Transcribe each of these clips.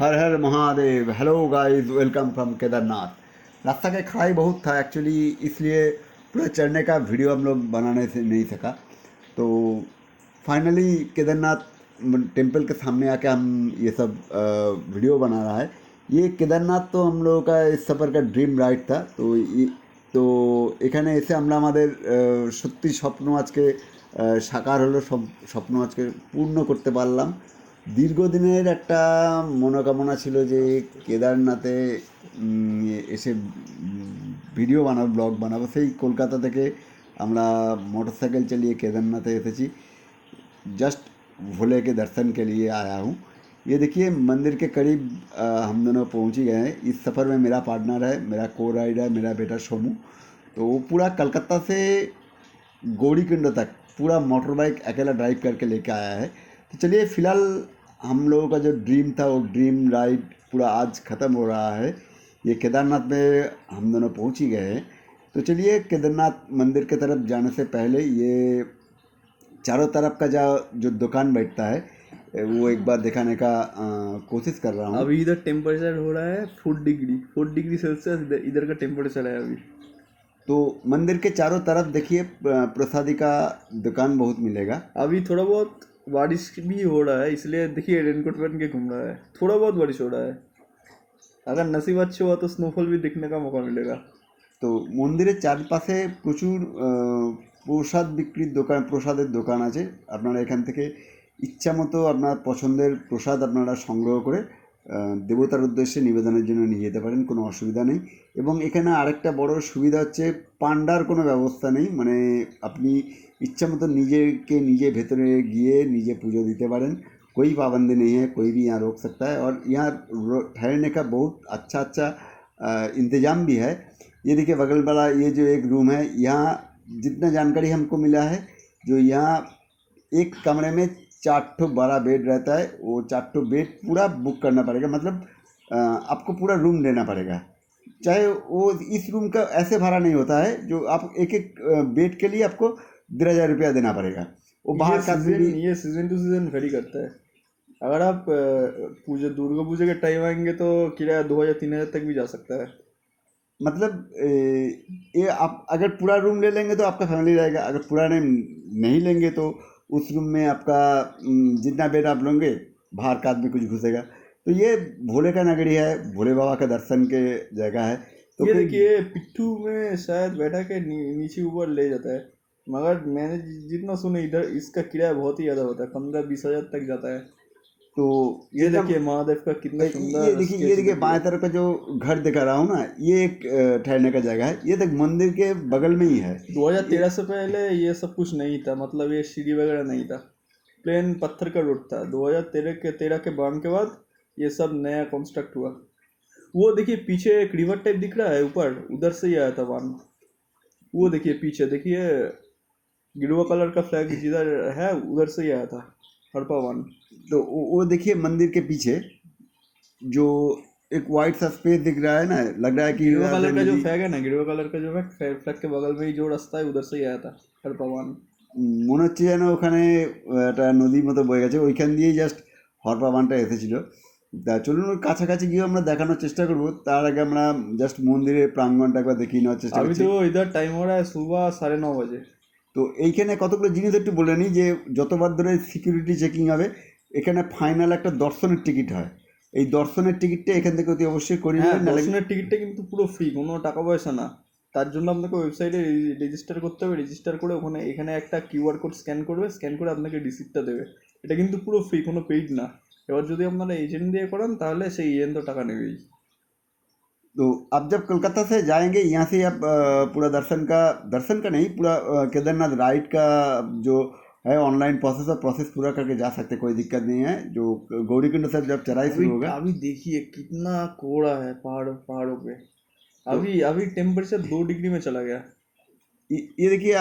हर हर Mahadev. Hello guys, welcome from Kedarnath. रास्ता का खाई बहुत था एक्चुअली, इसलिए पूरा चढ़ने का वीडियो हम लोग बनाने से नहीं सका। तो फाइनली केदारनाथ टेम्पल के सामने आके हम ये सब वीडियो बना रहा है। ये केदारनाथ तो हम लोगों का इस सफ़र का ड्रीम राइड था। তো এখানে এসে আমরা আমাদের সত্যি স্বপ্ন আজকে সাকার হলো, সব স্বপ্ন আজকে পূর্ণ করতে পারলাম। দীর্ঘদিনের একটা মনোকামনা ছিল যে কেদারনাথে এসে ভিডিও বানাবো, ব্লগ বানাবো। সেই কলকাতা থেকে আমরা मोटरसाइकिल चलिए केदारनाथ एसेছি। जस्ट भोले के दर्शन के लिए आया हूँ। ये देखिए मंदिर के करीब हम दोनों पहुँच ही गए हैं। इस सफ़र में मेरा पार्टनर है, मेरा को राइडर, मेरा बेटा सोमू। तो वो पूरा कलकत्ता से गौरीकुंड तक पूरा मोटर बाइक अकेला ड्राइव करके लेके आया है। तो चलिए फ़िलहाल हम लोगों का जो ड्रीम था वो ड्रीम राइड पूरा आज ख़त्म हो रहा है। ये केदारनाथ में हम दोनों पहुँच ही गए हैं। तो चलिए केदारनाथ मंदिर की तरफ जाने से पहले ये चारों तरफ का जो दुकान बैठता है वो एक बार दिखाने का कोशिश कर रहा हूँ। अभी इधर टेम्परेचर हो रहा है 4 डिग्री सेल्सियस इधर का टेम्परेचर है अभी। तो मंदिर के चारों तरफ देखिए प्रसादी का दुकान बहुत मिलेगा। अभी थोड़ा बहुत बारिश भी हो रहा है, इसलिए देखिए रेनकोट पहन के घूम रहा है। थोड़ा बहुत बारिश हो रहा है, अगर नसीब अच्छे हुआ तो स्नोफॉल भी देखने का मौका मिलेगा। তো মন্দিরের চারপাশে প্রচুর প্রসাদের দোকান আছে। আপনারা এখান থেকে ইচ্ছা মতো আপনার পছন্দের প্রসাদ আপনারা সংগ্রহ করে দেবতার উদ্দেশ্যে নিবেদনের জন্য নিয়ে যেতে পারেন, কোনো অসুবিধা নেই। এবং এখানে আরেকটা বড় সুবিধা হচ্ছে পান্ডার কোনো ব্যবস্থা নেই, মানে আপনি इच्छा मतो নিজে ভেতরে গিয়ে নিজে পুজো দিতে পারেন। कोई पाबंदी नहीं है, कोई भी यहाँ रोक सकता है। और यहाँ ठहरने का बहुत अच्छा इंतज़ाम भी है। ये देखिए बगल वाला ये जो एक रूम है, यहाँ जितना जानकारी हमको मिला है, जो यहाँ एक कमरे में 4 बड़ा बेड रहता है। वो 4 बेड पूरा बुक करना पड़ेगा, मतलब आपको पूरा रूम लेना पड़ेगा। चाहे वो इस रूम का ऐसे भाड़ा नहीं होता है जो आप एक बेड के लिए आपको 1,500 रुपया देना पड़ेगा। वो बाहर का ये सीजन टू सीजन वेरी करता है। अगर आप दुर्गा पूजा के टाइम आएंगे तो किराया 2,000-3,000 तक भी जा सकता है। मतलब ये आप अगर पूरा रूम ले लेंगे तो आपका फैमिली रहेगा, अगर पूरा नहीं लेंगे तो उस रूम में आपका जितना बेड आप लोगे बाहर का आदमी कुछ घुसेगा। तो ये भोले का नगरी है, भोले बाबा का दर्शन के जगह है। तो ये देखिए पिट्ठू में शायद बैठा के नीचे ऊपर ले जाता है, मगर मैंने जितना सुना इधर इसका किराया बहुत ही ज़्यादा होता है, 15-20 हज़ार तक जाता है। तो ये देखिए महादेव का कितना सुंदर, ये देखिए बाएं तरफ का जो घर दिखा रहा हूँ ना, ये एक ठहरने का जगह है। ये देख मंदिर के बगल में ही है। 2013 से पहले ये सब कुछ नहीं था, मतलब ये सीढ़ी वगैरह नहीं था, प्लेन पत्थर का रोड था। 2013 के बाढ़ के बाद ये सब नया कंस्ट्रक्ट हुआ। वो देखिए पीछे एक रिवर टाइप दिख रहा है ऊपर, उधर से ही आया था बाढ़। वो देखिए पीछे देखिए गिरुआ कलर का फ्लैग जिधर है उधर से ही आया था हड़प्पा वन। तो वो देखिए मंदिर के पीछे जो एक वाइट सा स्पेस दिख रहा है ना, लग रहा है कि गिरुआ कलर का जो फ्लैग है ना, गिरुआ कलर का जो फ्लैग के बगल में ही जो रास्ता है उधर से ही आया था हड़प्पा वन। মনে হচ্ছে যেন ওখানে একটা নদীর মতো বয়ে গেছে, ওইখান দিয়েই জাস্ট হরপা বানটা এসেছিলো। তা চলুন ওর কাছাকাছি গিয়ে আমরা দেখানোর চেষ্টা করবো। তার আগে আমরা জাস্ট মন্দিরের প্রাঙ্গণটা একবার দেখিয়ে নেওয়ার চেষ্টা अभी করছি। तो इधर टाइम हो रहा है सुबह 9:30 बजे। তো এইখানে কতগুলো জিনিস একটু বলে নিই যে যতবার ধরে সিকিউরিটি চেকিং হবে, এখানে ফাইনাল একটা দর্শনের টিকিট হয়। এই দর্শনের টিকিটটা এখান থেকে অতি অবশ্যই করে হ্যাঁ, নেবেন, নাহলে দর্শনের টিকিটটা কিন্তু পুরো ফ্রি, কোনো টাকা পয়সা না। তার জন্য আপনাকে ওয়েবসাইটে রেজিস্টার করতে হবে, রেজিস্টার করে এখানে একটা কিউআর কোড স্ক্যান করবে, স্ক্যান করে আপনাকে রিসিপ্টটা দেবে। এটা কিন্তু পুরো ফ্রি, কোনো পেইড না। এবার যদি আপনারা এজেন্ট দিয়ে করান তাহলে সেই এজেন্ট তো টাকা নেবেই। तो आप जब कोलकाता से जाएंगे यहाँ से आप पूरा दर्शन का नहीं, पूरा केदारनाथ राइड का जो है ऑनलाइन प्रोसेस पूरा करके जा सकते, कोई दिक्कत नहीं है। जो गौरीकुंड से जब चढ़ाई शुरू होगा, अभी देखिए कितना कोहरा है पहाड़ों पे। अभी टेम्परेचर 2 डिग्री में चला गया। ये देखिए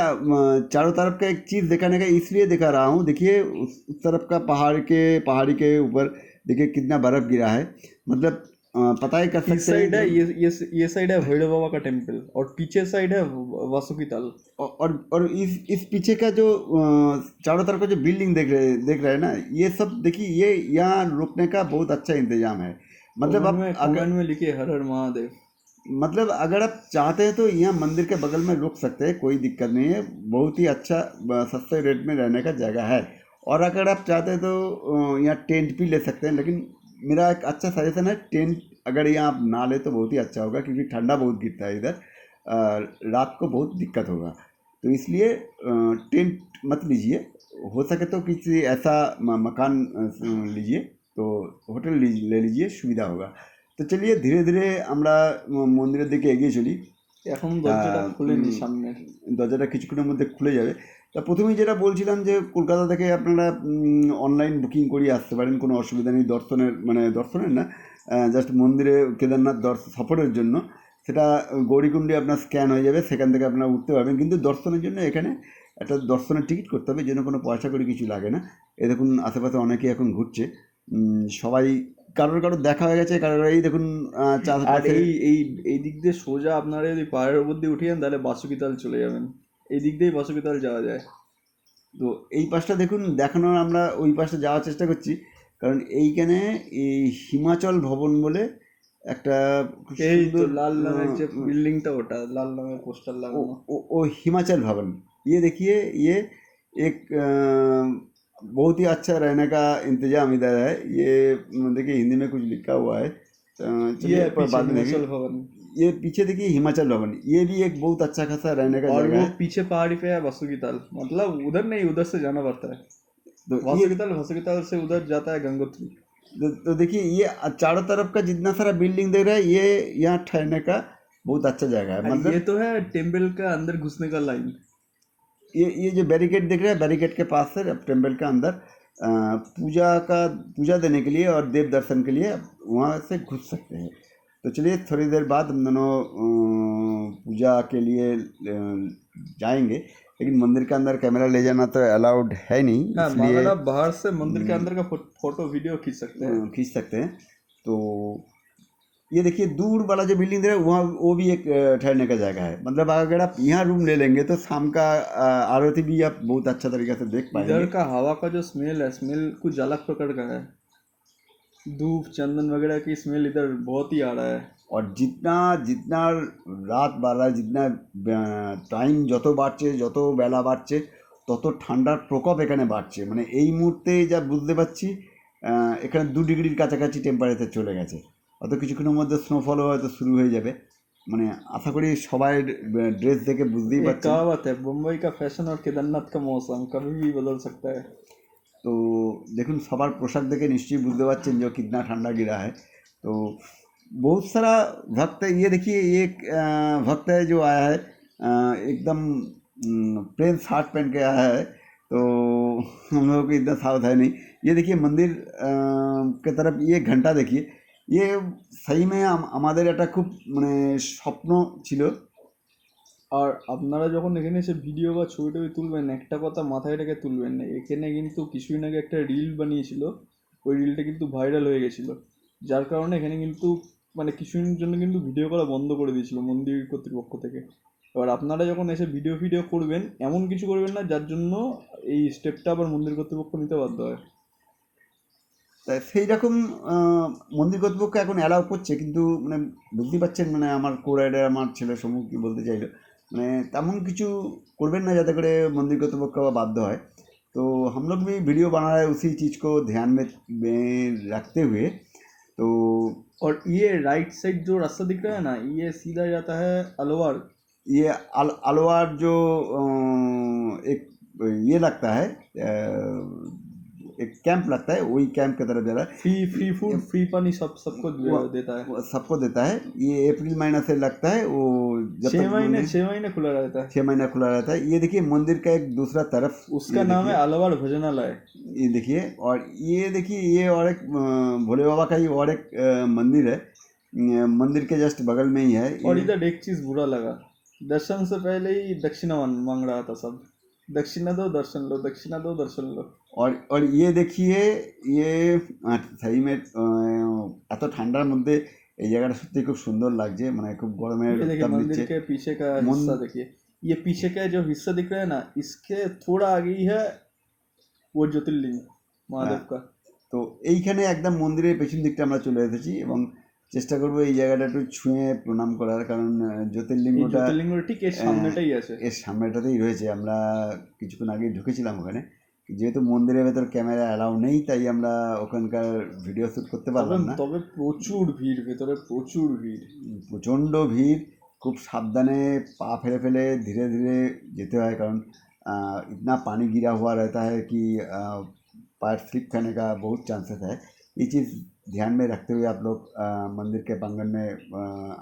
चारों तरफ का एक चीज़ दिखाने का इसलिए दिखा रहा हूँ। देखिए उस तरफ का पहाड़ी के ऊपर देखिए कितना बर्फ़ गिरा है, मतलब पता ही कर इस सकते साइड है, हैं। ये साइड है भैरव बाबा का टेम्पल, और पीछे साइड है वासुकी ताल। और इस पीछे का जो चारों तरफ का जो बिल्डिंग देख रहे हैं ना, ये सब देखिए, ये यहाँ रुकने का बहुत अच्छा इंतजाम है। मतलब आप कमेंट में लिखिए हर हर महादेव। मतलब अगर आप चाहते हैं तो यहाँ मंदिर के बगल में रुक सकते हैं, कोई दिक्कत नहीं है। बहुत ही अच्छा सस्ते रेट में रहने का जगह है। और अगर आप चाहते हैं तो यहाँ टेंट भी ले सकते हैं, लेकिन मेरा एक अच्छा सजेशन है, टेंट अगर यहाँ आप ना ले तो बहुत ही अच्छा होगा, क्योंकि ठंडा बहुत गिरता है इधर। रात को बहुत दिक्कत होगा, तो इसलिए टेंट मत लीजिए। हो सके तो किसी ऐसा मकान लीजिए, तो होटल ले लीजिए, सुविधा होगा। তো চলিয়ে ধীরে ধীরে আমরা মন্দিরের দিকে এগিয়ে চলি। এখন দরজাটা খুলেনি সামনে, দরজাটা কিছুক্ষণের মধ্যে খুলে যাবে। তা প্রথমেই যেটা বলছিলাম যে কলকাতা থেকে আপনারা অনলাইন বুকিং করিয়ে আসতে পারেন, কোনো অসুবিধা নেই। দর্শনের না, জাস্ট মন্দিরে কেদারনাথ সফরের জন্য সেটা গৌরীকুণ্ডে আপনার স্ক্যান হয়ে যাবে, সেখান থেকে আপনারা উঠতে পারবেন। কিন্তু দর্শনের জন্য এখানে একটা দর্শনের টিকিট করতে হবে, যেন কোনো পয়সা করে কিছু লাগে না। এ দেখুন আশেপাশে অনেকেই এখন ঘুরছে, সবাই কারোর দেখা হয়ে গেছে, কারোর এই দেখুন আর এই দিক দিয়ে সোজা আপনারা যদি পাহাড়ের উপর দিয়ে উঠে যান তাহলে বাসুকিতাল চলে যাবেন। এই দিক দিয়েই বাসুকিতাল যাওয়া যায়। তো এই পাশটা দেখুন দেখানোর, আমরা ওই পাশে যাওয়ার চেষ্টা করছি, কারণ এইখানে এই হিমাচল ভবন বলে একটা এই তো লাল রঙের যে বিল্ডিংটা, ওটা লাল রঙের পোস্টার লাগানো, वो हिमाचल भवन। ये देखिए, ये एक बहुत ही अच्छा रहने का इंतजाम इधर है। ये देखिए हिंदी में कुछ लिखा हुआ है, चलिए बाद में हिमाचल भवन। ये पीछे देखिए हिमाचल भवन, ये भी एक बहुत अच्छा खासा रहने का और जगह वो है। पीछे पहाड़ी पे है बासुकीताल, मतलब उधर नहीं, उधर से जाना पड़ता है। तो बासुकीताल से उधर जाता है गंगोत्री। तो देखिए ये चारों तरफ का जितना सारा बिल्डिंग देख रहा है, ये यहाँ ठहरने का बहुत अच्छा जगह है। मतलब ये तो है टेम्पल का अंदर घुसने का लाइन। ये जो बैरिकेड दिख रहा है, बैरिकेड के पास से अब टेम्पल का अंदर पूजा देने के लिए और देव दर्शन के लिए वहाँ से घुस सकते हैं। तो चलिए थोड़ी देर बाद हम दोनों पूजा के लिए जाएंगे, लेकिन मंदिर के अंदर कैमरा ले जाना तो अलाउड है नहीं, इसलिए आप बाहर से मंदिर के अंदर का फोटो वीडियो खींच सकते हैं। तो ये देखिए दूर वाला जो बिल्डिंग है वहाँ, वो भी एक ठहरने का जगह है। मतलब अगर आप यहाँ रूम ले लेंगे तो शाम का आरती भी आप बहुत अच्छा तरीके से देख पाएंगे। इधर का हवा का जो स्मेल है, स्मेल कुछ अलग प्रकार का है। धूप चंदन वगैरह की स्मेल इधर बहुत ही आ रहा है। और जितना রাত বাড়ায়, जितना টাইম যত বাড়ছে, যত বেলা বাড়ছে, তত ঠান্ডার প্রকোপ এখানে বাড়ছে। মানে এই মুহূর্তে যা বুঝতে পারছি, এখানে 2 ডিগ্রির কাছাকাছি টেম্পারেচার চলে গেছে। অত কিছুক্ষণের মধ্যে স্নোফলও হয়তো শুরু হয়ে যাবে। মানে আশা করি সবাই ড্রেস দেখে বুঝতেই পারছে। कहावत है, मुंबई का फैशन और केदारनाथ का मौसम कभी भी बदल सकता है। तो देखुन सबार पोशाक देखे निश्चयই बुझते पारছেন जो कितना ठंडा गिरा है। तो बहुत सारा भक्त है। ये देखिए एक भक्त है जो आया है, एकदम प्लेन शर्ट पहन के आया है, तो हम लोगों को इतना सावधान है नहीं। ये देखिए मंदिर के तरफ ये घंटा देखिए, ये सही में আমাদের এটা খুব মানে স্বপ্ন ছিল। আর আপনারা যখন এখানে এসে ভিডিও বা ছবি টবি তুলবেন, একটা কথা মাথায় রেখে তুলবেন না, এখানে কিন্তু কিছুদিন আগে একটা রিল বানিয়েছিল, ওই রিলটা কিন্তু ভাইরাল হয়ে গেছিলো, যার কারণে এখানে কিন্তু মানে কিছুদিনের জন্য কিন্তু ভিডিও করা বন্ধ করে দিয়েছিল মন্দির কর্তৃপক্ষ থেকে। এবার আপনারা যখন এসে ভিডিও করবেন, এমন কিছু করবেন না যার জন্য এই স্টেপটা আবার মন্দির কর্তৃপক্ষ নিতে বাধ্য হয়। তাই সেই রকম মন্দির কর্তৃপক্ষ এখন অ্যালাউ করছে, কিন্তু মানে বুঝতেই পারছেন, মানে আমার কোরাইডার আমার ছেলে সমূহ কী বলতে চাইলো, মানে তেমন কিছু করবেন না যাতে করে মন্দির কর্তৃপক্ষ বাধ্য হয়। तो हम लोग भी वीडियो बना रहे हैं उसी चीज़ को ध्यान में रखते हुए। तो और ये राइट साइड जो रास्ता दिख रहा है ना, ये सीधा जाता है अलवर। ये अलवर जो एक ये लगता है, एक कैंप लगता है, वही कैंप की तरफ जा रहा है। फ्री फूड फ्री पानी सबको देता है, सबको देता है। ये अप्रैल महीना से लगता है, वो जब 6 महीने खुला रहता है। 6 महीना खुला रहता है। ये देखिए मंदिर का एक दूसरा तरफ, उसका नाम है अलवर भजनालय। ये देखिए, और ये देखिए ये और एक भोले बाबा का ही और एक मंदिर है, मंदिर के जस्ट बगल में ही है। और इधर एक चीज़ बुरा लगा, दर्शन से पहले ही दक्षिणा मांग रहा था सब, दक्षिणा दो दर्शन लो, दक्षिणा दो दर्शन लो। और ये देखिए, ये सही में এত ঠান্ডার মধ্যে এই জায়গাটা সত্যি খুব সুন্দর লাগছে, মানে খুব গরমের তাপ मंदिर দিচ্ছে। के पीछे का हिस्सा देखिए, ये पीछे का जो हिस्सा दिख रहा है ना, इसके थोड़ा आगे ही है वो ज्योतिर्लिंग महादेव का। তো এইখানে একদম মন্দিরের পেছন দিকটা আমরা চলে এসেছি, এবং চেষ্টা করবো এই জায়গাটা একটু ছুঁয়ে প্রণাম করার, কারণ এই জ্যোতির্লিঙ্গটা জ্যোতির্লিঙ্গটা ঠিক এর সামনেটাই আছে। এর সামনেটাতেই রয়েছে। আমরা কিছুক্ষণ আগে ঢুকেছিলাম ওখানে, যেহেতু মন্দিরের ভেতর ক্যামেরা অ্যালাউ নেই তাই আমরা ওখানকার ভিডিও শ্যুট করতে তবে পারলাম না। তবে প্রচুর ভিড়, ভেতরে প্রচুর ভিড়। প্রচণ্ড ভিড়, খুব সাবধানে পা ফেলে ফেলে धीरे धीरे যেতে হয়, কারণ इतना पानी गिरा हुआ रहता है कि पैर स्लिप खाने का बहुत चांसेस है। ये चीज़ ध्यान में रखते हुए आप लोग मंदिर के प्रांगण में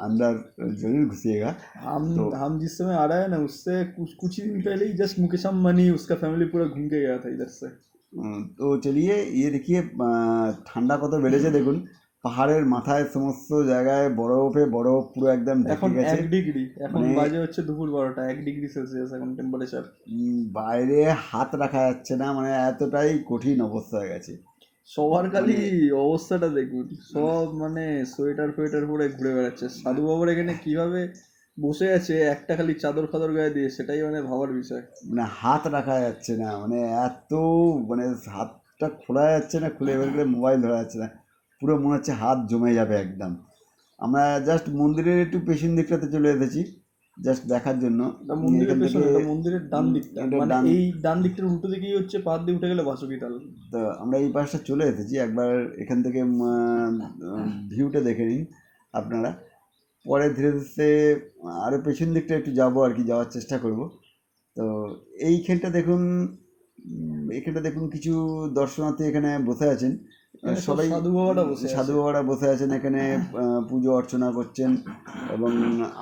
अंदर ज़रूर घुसिएगा। हम जिस समय आ रहा है ना, उससे कुछ ही दिन पहले ही जस्ट मुकेश अम्बानी उसका फैमिली पूरा घूम के गया था इधर से। তো চলিয়ে ইয়ে দেখিয়ে ঠান্ডা কত বেড়েছে দেখুন, পাহাড়ের মাথায় সমস্ত জায়গায় বরফে বরফ পুরো একদম এখন ঢেকে গেছে। 1 ডিগ্রি, এখন মানে বাজে হচ্ছে দুপুর 12টা, 1 ডিগ্রি সেলসিয়াস এখন টেম্পারেচার। বাইরে হাত রাখা যাচ্ছে না, মানে এতটাই কঠিন অবস্থা হয়ে গেছে। সবার খালি অবস্থাটা দেখুন, সব মানে সোয়েটার ফোয়েটার পরে ঘুরে বেড়াচ্ছে। সাধু বাবার এখানে কিভাবে বসে আছে একটা খালি চাদর ফাদর গায়ে দিয়ে, সেটাই মানে ভাবার বিষয়। মানে হাত রাখা যাচ্ছে না, মানে এত মানে হাতটা খোলা যাচ্ছে না, খুলে বের করে মোবাইল ধরা যাচ্ছে না, পুরো মনে হচ্ছে হাত জমে যাবে একদম। আমরা জাস্ট মন্দিরের একটু পেছন দিকটাতে চলে এসেছি জাস্ট দেখার জন্য। এটা মন্দিরের এখান পেছনে, থেকে এটা মন্দিরের ডান দিকটা, এটা মানে ডান- এই ডান দিকটার উল্টো দিকেই হচ্ছে পাহাড় দিয়ে উঠে গেলে বাসুকি তাল। তো আমরা এই পাশটা চলে এসেছি, একবার এখান থেকে ভিউটা দেখে নিন আপনারা। পরে ধীরে ধীরে আরও পেছন দিকটা একটু যাবো আর কি, যাওয়ার চেষ্টা করব। তো এইখানটা দেখুন, এখানটা দেখুন কিছু দর্শনার্থী এখানে বসে আছেন। সবাই সাধু বাবারা বসে আছে। সাধু বাবারা বসে আছেন এখানে, পুজো অর্চনা করছেন। এবং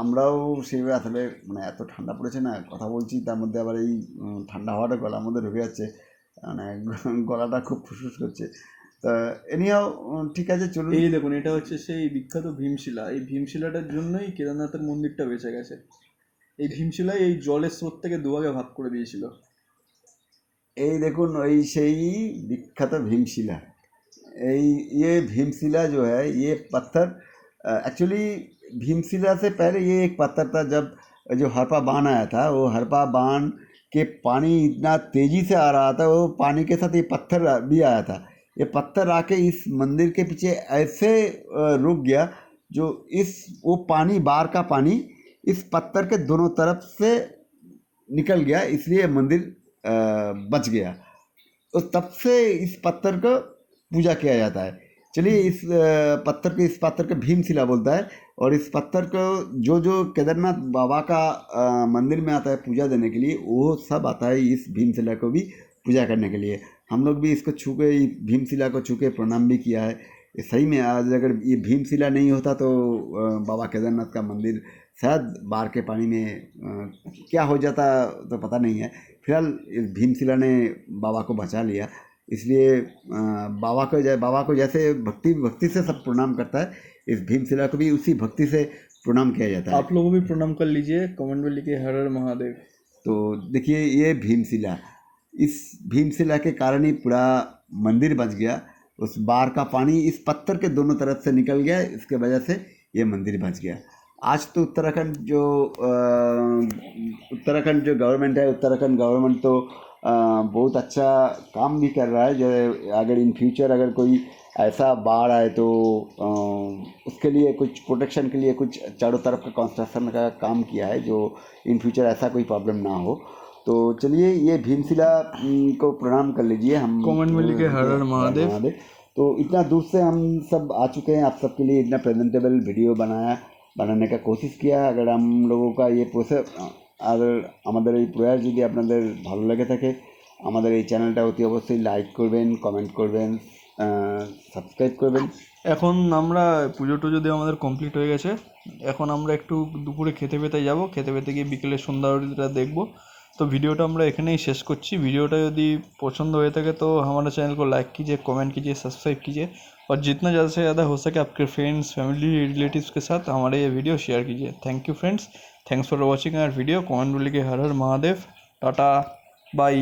আমরাও সেইভাবে আসলে মানে এত ঠান্ডা পড়েছে না, কথা বলছি তার মধ্যে আবার এই ঠান্ডা হাওয়াটা গলার মধ্যে ঢুকে যাচ্ছে, মানে গলাটা খুব ফুসফুস করছে। তা এনিহাও ঠিক আছে চলুন। এই দেখুন, এটা হচ্ছে সেই বিখ্যাত ভীমশিলা। এই ভীমশিলাটার জন্যই কেদারনাথের মন্দিরটা বেঁচে গেছে। এই ভীমশিলাই এই জলের স্রোত থেকে দুভাগে ভাগ করে দিয়েছিল। এই দেখুন ওই সেই विख्यात भीमशिला। ये भीमशिला जो है ये पत्थर एक्चुअली भीमशिला से पहले ये एक पत्थर था। जब जो हरप्पा बांध आया था, वो हरप्पा बांध के पानी इतना तेज़ी से आ रहा था, वो पानी के साथ ये पत्थर भी आया था। ये पत्थर आके इस मंदिर के पीछे ऐसे रुक गया, जो वो पानी बाढ़ का पानी इस पत्थर के दोनों तरफ से निकल गया, इसलिए मंदिर बच गया। तो तब से इस पत्थर को पूजा किया जाता है। चलिए इस पत्थर को भीमशिला बोलता है। और इस पत्थर को जो केदारनाथ बाबा का मंदिर में आता है पूजा देने के लिए, वो सब आता है इस भीमशिला को भी पूजा करने के लिए। हम लोग भी इसको छू के, भीमशिला को छू के प्रणाम भी किया है। सही में आज अगर ये भीमशिला नहीं होता तो बाबा केदारनाथ का मंदिर शायद बाढ़ के पानी में क्या हो जाता तो पता नहीं है। फिलहाल इस भीमशिला ने बाबा को बचा लिया, इसलिए बाबा को जैसे भक्ति से सब प्रणाम करता है, इस भीमशिला को भी उसी भक्ति से प्रणाम किया जाता है। आप लोगों भी प्रणाम कर लीजिए, कमेंट में लिखिए हर हर महादेव। तो देखिए ये भीमशिला, इस भीमशिला के कारण ही पूरा मंदिर बच गया। उस बाढ़ का पानी इस पत्थर के दोनों तरफ से निकल गया, इसके वजह से ये मंदिर बच गया। आज तो उत्तराखंड जो गवर्नमेंट है, उत्तराखंड गवर्नमेंट तो बहुत अच्छा काम भी कर रहा है। जो अगर इन फ्यूचर अगर कोई ऐसा बाढ़ आए तो उसके लिए कुछ प्रोटेक्शन के लिए कुछ चारों तरफ का कंस्ट्रक्शन का काम किया है, जो इन फ्यूचर ऐसा कोई प्रॉब्लम ना हो। तो चलिए ये भीमशिला को प्रणाम कर लीजिए। हम कमेंट में लिखे हर हर महादेव। तो इतना दूर से हम सब आ चुके हैं, आप सबके लिए इतना प्रेजेंटेबल वीडियो বানানোর কোশিশ কিয়া। अगर हम लोगों का ये प्रोसेस, আর আমাদের এই প্রয়াস যদি আপনাদের ভালো লেগে থাকে, আমাদের এই চ্যানেলটা অতি অবশ্যই লাইক করবেন, কমেন্ট করবেন, সাবস্ক্রাইব করবেন। এখন আমরা পুজো টুজো দিয়ে আমাদের কমপ্লিট হয়ে গেছে। এখন আমরা একটু দুপুরে খেতে পেতে যাব, খেতে পেতে গিয়ে বিকেলে সন্ধ্যা আরতিটা দেখবো। तो वीडियो আমরা এখানেই শেষ করছি। वीडियोটা যদি পছন্द হয়ে থাকে तो हमारे चैनल को लाइक कीजिए, कमेंट कीजिए, सब्सक्राइब कीजिए और जितना ज़्यादा से ज़्यादा हो सके आपके फ्रेंड्स, फैमिली, रिलेटिव्स के साथ हमारे ये वीडियो शेयर कीजिए। Thank you friends, thanks for watching our video. Comment में लिखिए हर हर महादेव। Tata, bye.